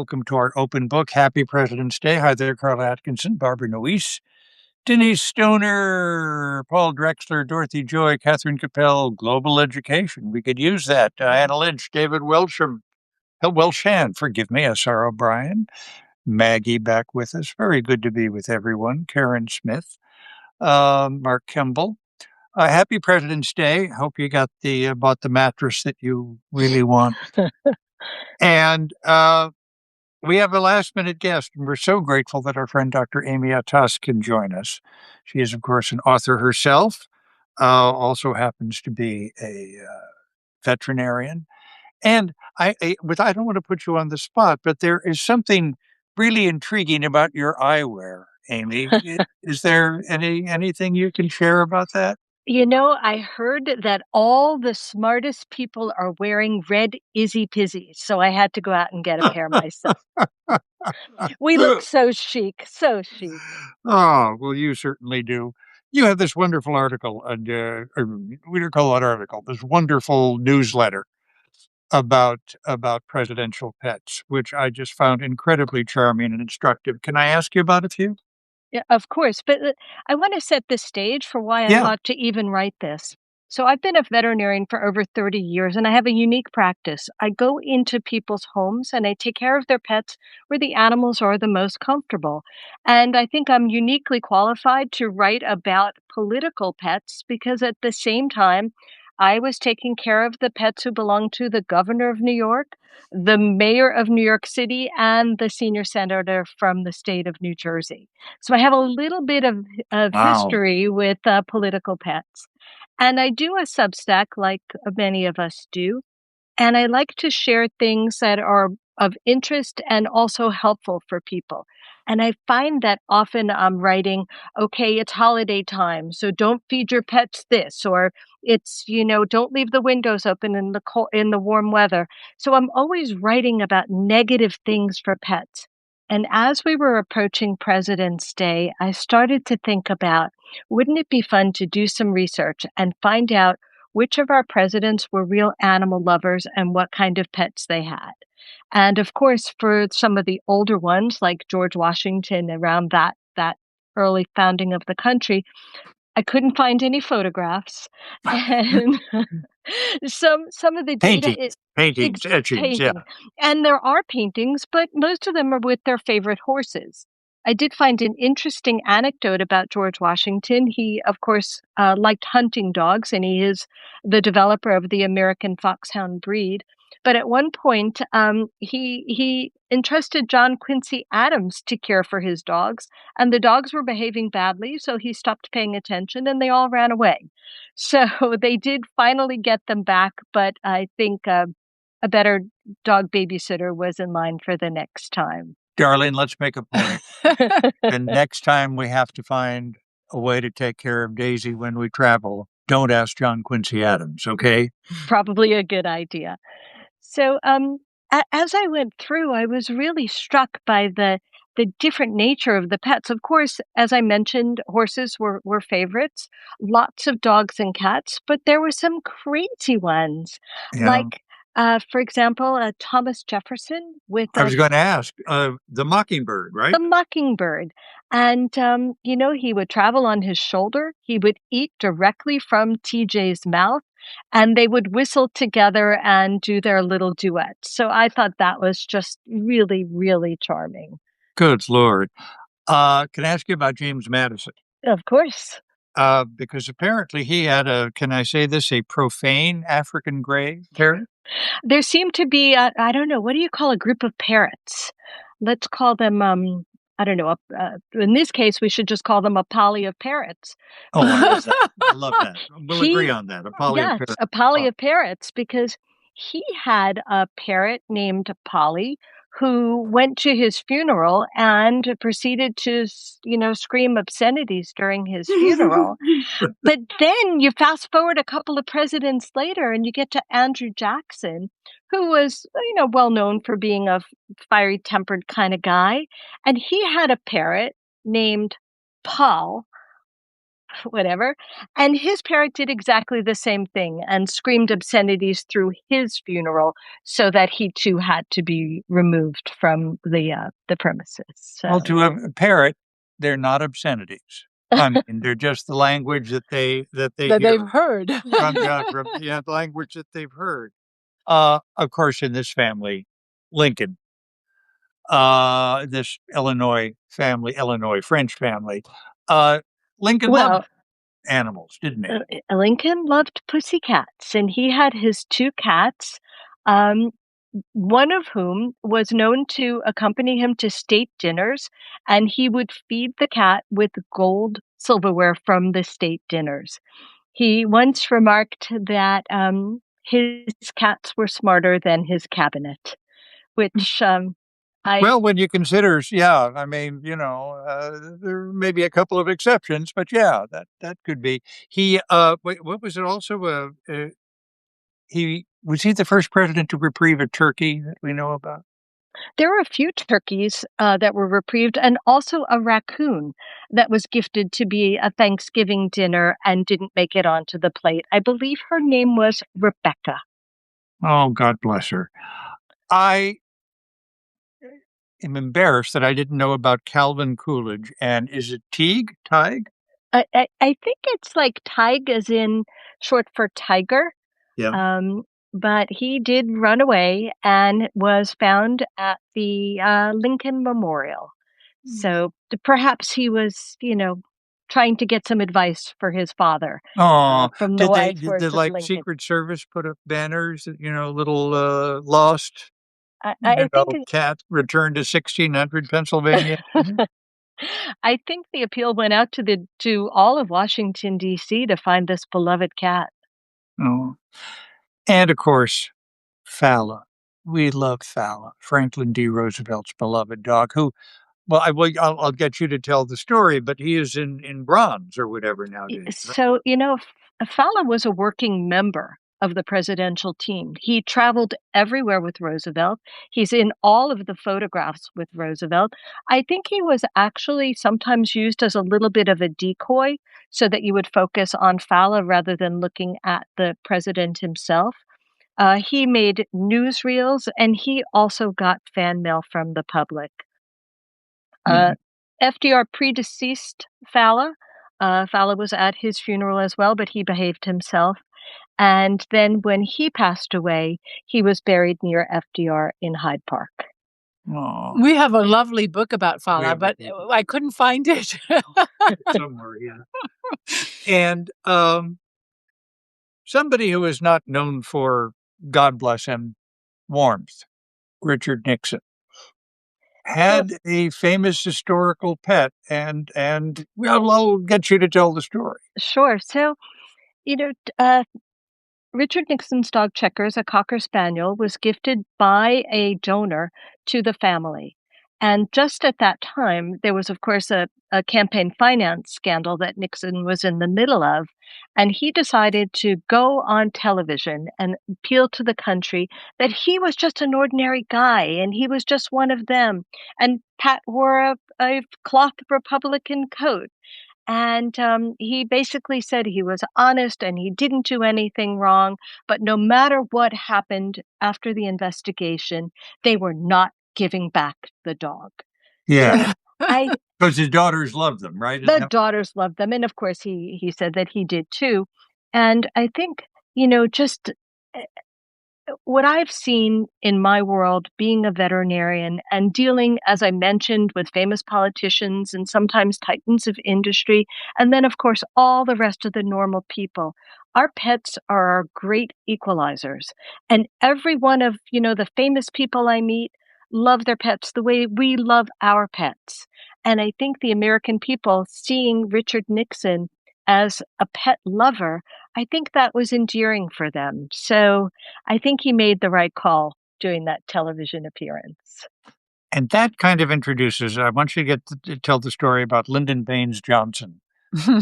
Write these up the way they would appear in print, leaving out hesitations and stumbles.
welcome to our open book. Happy President's Day. Hi there, Carl Atkinson, Barbara Noese, Denise Stoner, Paul Drexler, Dorothy Joy, Catherine Capel, Global Education. We could use that. Diana Lynch, David Welshan, forgive me, S.R. O'Brien, Maggie back with us. Very good to be with everyone. Karen Smith, Mark Kimball. Happy President's Day. Hope you got bought the mattress that you really want. And we have a last minute guest, and we're so grateful that our friend Dr. Amy Attas can join us. She is, of course, an author herself, also happens to be a veterinarian. And I don't want to put you on the spot, but there is something really intriguing about your eyewear, Amy. Is there anything you can share about that? I heard that all the smartest people are wearing red Izzy Pizzies, so I had to go out and get a pair myself. We look so chic, so chic. Oh, well, you certainly do. You have this wonderful article, we don't call it article, this wonderful newsletter about presidential pets, which I just found incredibly charming and instructive. Can I ask you about a few? Yeah, of course. But I want to set the stage for why I thought to even write this. So I've been a veterinarian for over 30 years, and I have a unique practice. I go into people's homes and I take care of their pets where the animals are the most comfortable. And I think I'm uniquely qualified to write about political pets because at the same time, I was taking care of the pets who belong to the governor of New York, the mayor of New York City, and the senior senator from the state of New Jersey. So I have a little bit of history with political pets. And I do a Substack like many of us do. And I like to share things that are of interest and also helpful for people. And I find that often I'm writing, okay, it's holiday time, so don't feed your pets this, or it's, don't leave the windows open in the warm weather. So I'm always writing about negative things for pets. And as we were approaching President's Day, I started to think about, wouldn't it be fun to do some research and find out which of our presidents were real animal lovers and what kind of pets they had? And of course, for some of the older ones, like George Washington, around that early founding of the country, I couldn't find any photographs. And some of the data is paintings, etchings, yeah. And there are paintings, but most of them are with their favorite horses. I did find an interesting anecdote about George Washington. He, of course, liked hunting dogs, and he is the developer of the American Foxhound breed. But at one point, he entrusted John Quincy Adams to care for his dogs, and the dogs were behaving badly, so he stopped paying attention, and they all ran away. So they did finally get them back, but I think a better dog babysitter was in line for the next time. Darling, let's make a point. And next time we have to find a way to take care of Daisy when we travel, don't ask John Quincy Adams, okay? Probably a good idea. So as I went through, I was really struck by the different nature of the pets. Of course, as I mentioned, horses were favorites, lots of dogs and cats, but there were some crazy ones. Yeah. Like, for example, Thomas Jefferson with... I was going to ask, the mockingbird, right? The mockingbird. And, he would travel on his shoulder. He would eat directly from TJ's mouth, and they would whistle together and do their little duet. So I thought that was just really, really charming. Good Lord. Can I ask you about James Madison? Of course. Because apparently he had can I say this, a profane African gray parrot? There seemed to be, I don't know, what do you call a group of parrots? Let's call them, I don't know. In this case, we should just call them a poly of parrots. Oh, I love that. I love that. We'll agree on that. A poly of parrots. A poly of parrots, because he had a parrot named Polly who went to his funeral and proceeded to, scream obscenities during his funeral. But then you fast forward a couple of presidents later and you get to Andrew Jackson, who was, well known for being a fiery tempered kind of guy. And he had a parrot named Paul, whatever. And his parrot did exactly the same thing and screamed obscenities through his funeral, so that he too had to be removed from the premises. Well, So to a parrot, they're not obscenities. I mean, they're just the language that they that they've hear heard. from the language that they've heard. Of course, in this family, Lincoln, this Illinois French family, uh, Lincoln loved well, animals, didn't he? Lincoln loved pussycats, and he had his two cats. Um, one of whom was known to accompany him to state dinners, and he would feed the cat with gold silverware from the state dinners. He once remarked that his cats were smarter than his cabinet, which I Well, when you consider, yeah, I mean, there may be a couple of exceptions, but yeah, that could be. Wait, what was it also? He the first president to reprieve a turkey that we know about? There were a few turkeys that were reprieved, and also a raccoon that was gifted to be a Thanksgiving dinner and didn't make it onto the plate. I believe her name was Rebecca. Oh, God bless her. I am embarrassed that I didn't know about Calvin Coolidge. And is it Teague? Tige? I think it's like Tig, as in short for tiger. Yeah. Um, but he did run away and was found at the Lincoln Memorial. So perhaps he was, trying to get some advice for his father Oh, from the did they wise did the words of like Lincoln. Secret Service put up banners, little lost, I think cat returned to 1600 Pennsylvania? I think the appeal went out to all of Washington D.C. to find this beloved cat. Oh, and of course, Fala. We love Fala, Franklin D. Roosevelt's beloved dog, who, well, I'll get you to tell the story, but he is in bronze or whatever nowadays, right? So, Fowler was a working member of the presidential team. He traveled everywhere with Roosevelt. He's in all of the photographs with Roosevelt. I think he was actually sometimes used as a little bit of a decoy so that you would focus on Fowler rather than looking at the president himself. He made newsreels, and he also got fan mail from the public. Hmm. FDR predeceased Fowler. Fowler was at his funeral as well, but he behaved himself. And then when he passed away, he was buried near FDR in Hyde Park. Oh, We have a lovely book about We Fala, have a but book. I couldn't find it. somewhere, yeah. And somebody who is not known for, God bless him, warmth, Richard Nixon, Well, had a famous historical pet, and well, I'll get you to tell the story. sure. So, you know, Richard Nixon's dog Checkers, a Cocker Spaniel, was gifted by a donor to the family. And just at that time, there was, of course, a campaign finance scandal that Nixon was in the middle of. And he decided to go on television and appeal to the country that he was just an ordinary guy and he was just one of them. And Pat wore a cloth Republican coat. And he basically said he was honest and he didn't do anything wrong. But no matter what happened after the investigation, they were not giving back the dog. So Yeah, I, because his daughters love them, right? the daughters loved them. And of course, he said that he did too. And I think, just what I've seen in my world being a veterinarian and dealing, as I mentioned, with famous politicians and sometimes titans of industry, and then, of course, all the rest of the normal people. Our pets are our great equalizers. And every one of, the famous people I meet love their pets the way we love our pets. And I think the American people seeing Richard Nixon as a pet lover, I think that was endearing for them. So I think he made the right call doing that television appearance. And that kind of introduces. I want you to get to tell the story about Lyndon Baines Johnson,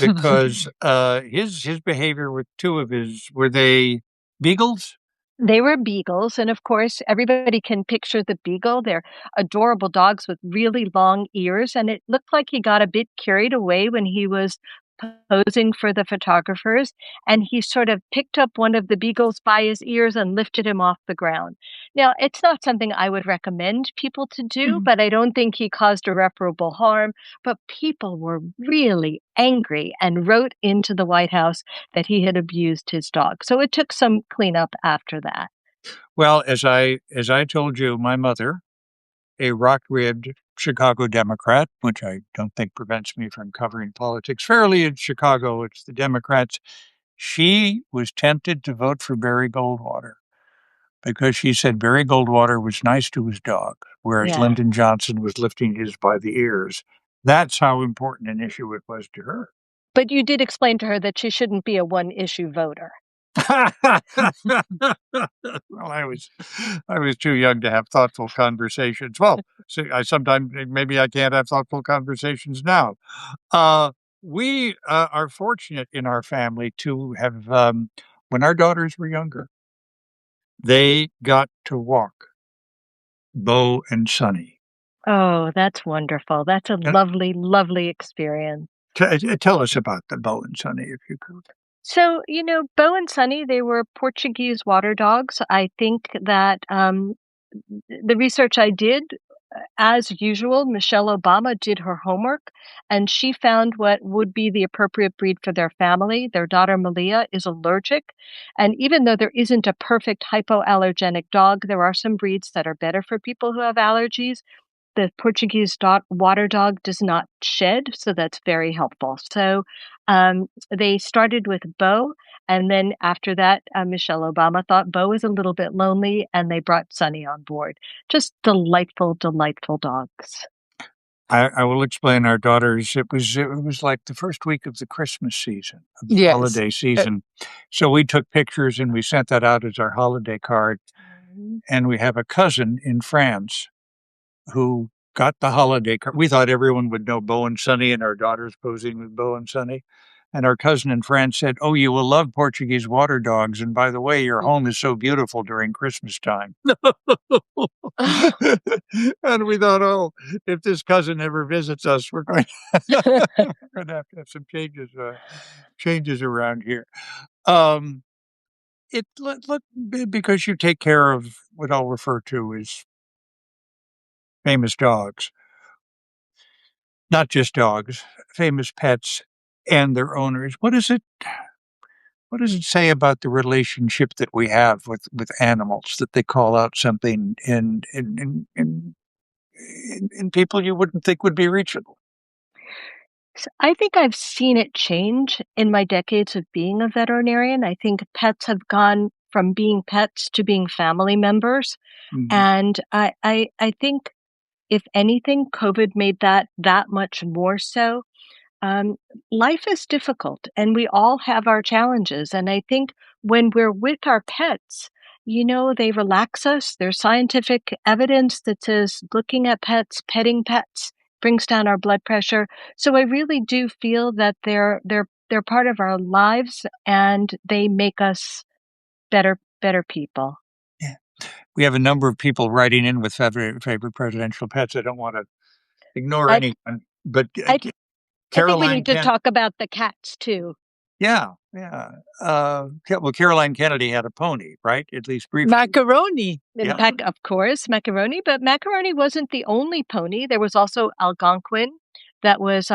because his behavior with two of his, were they beagles? They were beagles, and of course, everybody can picture the beagle. They're adorable dogs with really long ears, and it looked like he got a bit carried away when he was posing for the photographers, and he sort of picked up one of the beagles by his ears and lifted him off the ground. Now, it's not something I would recommend people to do, but I don't think he caused irreparable harm. But people were really angry and wrote into the White House that he had abused his dog. So it took some cleanup after that. Well, as I told you, my mother, a rock-ribbed Chicago Democrat, which I don't think prevents me from covering politics fairly in Chicago. It's the Democrats. She was tempted to vote for Barry Goldwater because she said Barry Goldwater was nice to his dog, whereas Lyndon Johnson was lifting his by the ears. That's how important an issue it was to her. But you did explain to her that she shouldn't be a one-issue voter. Well, I was too young to have thoughtful conversations. Well, see, I sometimes maybe I can't have thoughtful conversations now. We are fortunate in our family to have, when our daughters were younger, they got to walk Bo and Sonny. Oh, that's wonderful. That's a lovely, lovely experience. Tell us about the Bo and Sonny, if you could. So, Bo and Sonny, they were Portuguese water dogs. I think that the research I did, as usual, Michelle Obama did her homework, and she found what would be the appropriate breed for their family. Their daughter, Malia, is allergic. And even though there isn't a perfect hypoallergenic dog, there are some breeds that are better for people who have allergies. The Portuguese water dog does not shed, so that's very helpful. So they started with Bo, and then after that, Michelle Obama thought Bo was a little bit lonely, and they brought Sonny on board. Just delightful, delightful dogs. I will explain our daughters. It was like the first week of the Christmas season, of the holiday season. So we took pictures and we sent that out as our holiday card. And we have a cousin in France who got the holiday card. We thought everyone would know Bo and Sonny and our daughters posing with Bo and Sonny. And our cousin in France said, "Oh, you will love Portuguese water dogs. And by the way, your home is so beautiful during Christmas time." And we thought, oh, if this cousin ever visits us, we're going to have some changes around here. Because you take care of what I'll refer to as famous dogs, not just dogs, famous pets and their owners. What does it say about the relationship that we have with animals, that they call out something in people you wouldn't think would be reachable? So I think I've seen it change in my decades of being a veterinarian. I think pets have gone from being pets to being family members. Mm-hmm. And I think, if anything, COVID made that much more so. Life is difficult and we all have our challenges. And I think when we're with our pets, they relax us. There's scientific evidence that says looking at pets, petting pets brings down our blood pressure. So I really do feel that they're part of our lives and they make us better people. Yeah. We have a number of people writing in with favorite presidential pets. I don't want to ignore anyone, but I think we need to talk about the cats too. Yeah. Well, Caroline Kennedy had a pony, right? At least briefly. Macaroni. Yeah. Of course, Macaroni. But Macaroni wasn't the only pony. There was also Algonquin. That was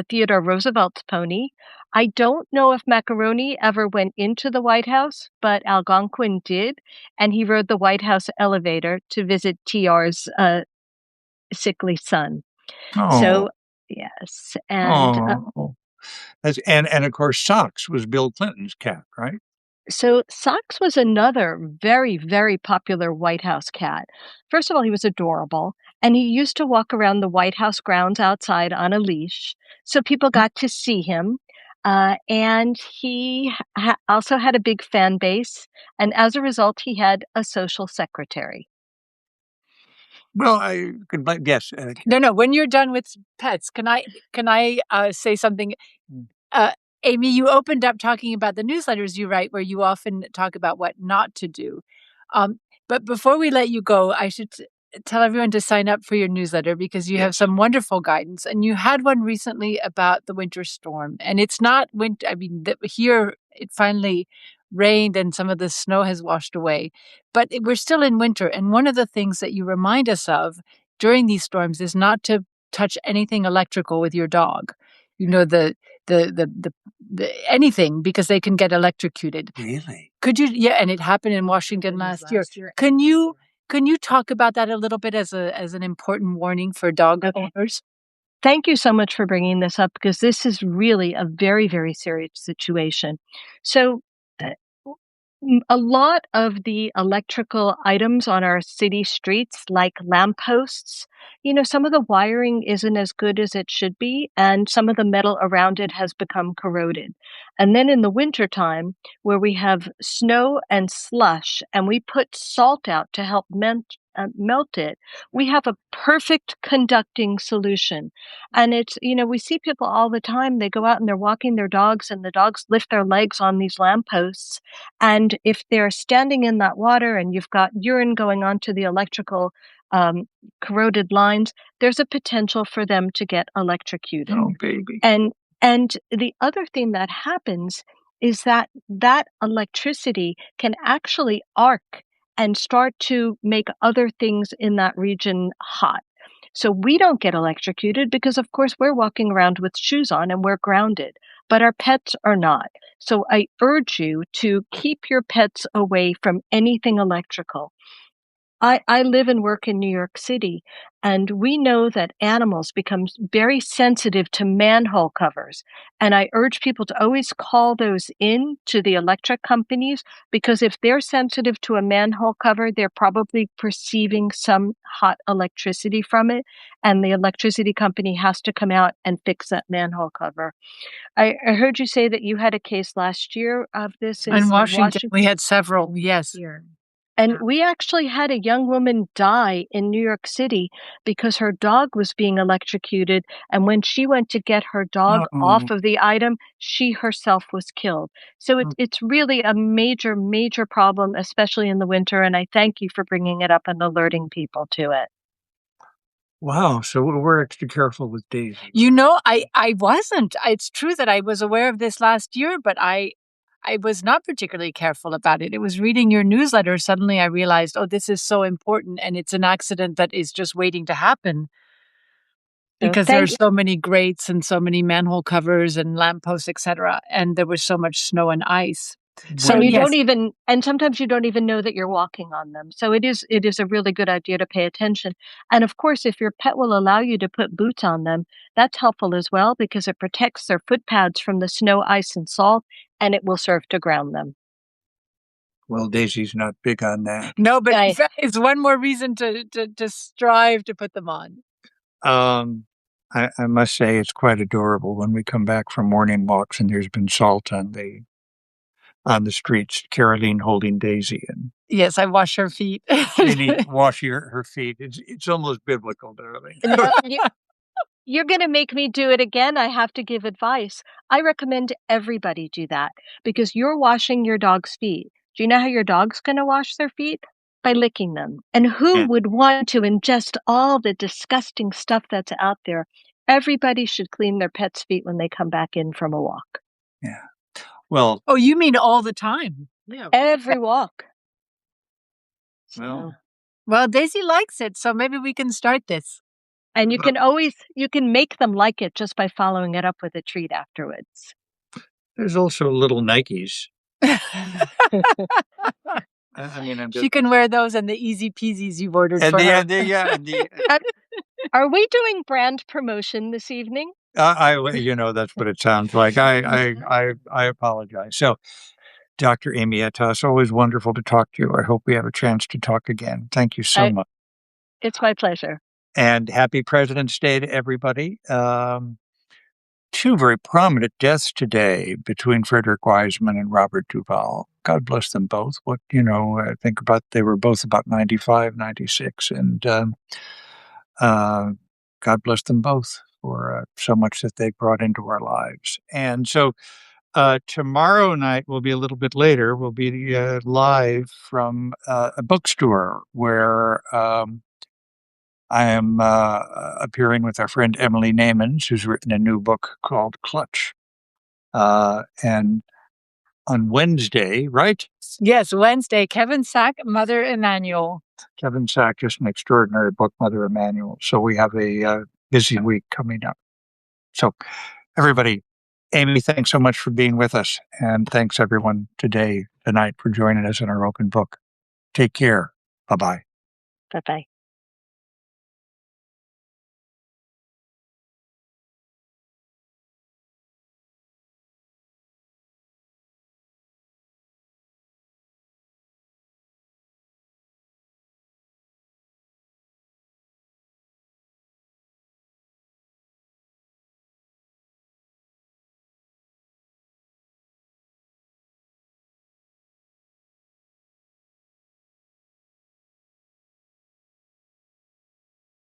Theodore Roosevelt's pony. I don't know if Macaroni ever went into the White House, but Algonquin did. And he rode the White House elevator to visit TR's sickly son. Oh. So, yes. And and of course, Socks was Bill Clinton's cat, right? So Socks was another very, very popular White House cat. First of all, he was adorable, and he used to walk around the White House grounds outside on a leash, so people got to see him. And he also had a big fan base, and as a result, he had a social secretary. Well, I could guess. No. When you're done with pets, can I say something? Amy, you opened up talking about the newsletters you write, where you often talk about what not to do. But before we let you go, I should tell everyone to sign up for your newsletter because you have some wonderful guidance. And you had one recently about the winter storm. And it's not winter. I mean, here it finally rained and some of the snow has washed away. But we're still in winter. And one of the things that you remind us of during these storms is not to touch anything electrical with your dog. The anything, because they can get electrocuted. Really? Could you? Yeah, and it happened in Washington last year. Can you talk about that a little bit as an important warning for dog owners? Thank you so much for bringing this up because this is really a very, very serious situation. So, a lot of the electrical items on our city streets, like lampposts, some of the wiring isn't as good as it should be, and some of the metal around it has become corroded. And then in the wintertime, where we have snow and slush, and we put salt out to help melt it, we have a perfect conducting solution. And it's, we see people all the time, they go out and they're walking their dogs, and the dogs lift their legs on these lampposts. And if they're standing in that water and you've got urine going onto the electrical corroded lines, there's a potential for them to get electrocuted. Oh, baby. And the other thing that happens is that electricity can actually arc and start to make other things in that region hot. So we don't get electrocuted because, of course, we're walking around with shoes on and we're grounded, but our pets are not. So I urge you to keep your pets away from anything electrical. I live and work in New York City, and we know that animals become very sensitive to manhole covers. And I urge people to always call those in to the electric companies, because if they're sensitive to a manhole cover, they're probably perceiving some hot electricity from it, and the electricity company has to come out and fix that manhole cover. I heard you say that you had a case last year of this in Washington. We had several, yes. And we actually had a young woman die in New York City because her dog was being electrocuted. And when she went to get her dog off of the item, she herself was killed. So it's really a major, major problem, especially in the winter. And I thank you for bringing it up and alerting people to it. Wow. So we're extra careful with Daisy. I wasn't. It's true that I was aware of this last year, but I was not particularly careful about it. It was reading your newsletter. Suddenly I realized, this is so important. And it's an accident that is just waiting to happen. Because there are so many grates and so many manhole covers and lampposts, etc. And there was so much snow and ice. So and sometimes you don't even know that you're walking on them. So it is a really good idea to pay attention. And of course, if your pet will allow you to put boots on them, that's helpful as well, because it protects their foot pads from the snow, ice, and salt, and it will serve to ground them. Well, Daisy's not big on that. No, but it's one more reason to strive to put them on. I must say it's quite adorable when we come back from morning walks and there's been salt on the streets. Caroline holding Daisy, and yes, I wash her feet. Wash her feet. It's almost biblical, darling. You're going to make me do it again. I have to give advice. I recommend everybody do that because you're washing your dog's feet. Do you know how your dog's going to wash their feet? By licking them. And who would want to ingest all the disgusting stuff that's out there? Everybody should clean their pet's feet when they come back in from a walk. Yeah. Well. Oh, you mean all the time? Yeah. Every walk. Well, Daisy likes it, so maybe we can start this. And you can make them like it just by following it up with a treat afterwards. There's also little Nikes. She can wear those and the easy peasies you've ordered for her. Are we doing brand promotion this evening? That's what it sounds like. I apologize. So, Dr. Amy Attas, always wonderful to talk to you. I hope we have a chance to talk again. Thank you so much. It's my pleasure. And happy President's Day to everybody. Two very prominent deaths today between Frederick Wiseman and Robert Duvall. God bless them both. I think about, they were both about 95, 96. And God bless them both for so much that they brought into our lives. And so tomorrow night will be a little bit later. We'll be live from a bookstore where I am appearing with our friend Emily Namens, who's written a new book called Clutch. And on Wednesday, right? Yes, Wednesday, Kevin Sack, Mother Emanuel. Kevin Sack, just an extraordinary book, Mother Emanuel. So we have a busy week coming up. So everybody, Amy, thanks so much for being with us. And thanks everyone tonight for joining us in our open book. Take care. Bye-bye. Bye-bye.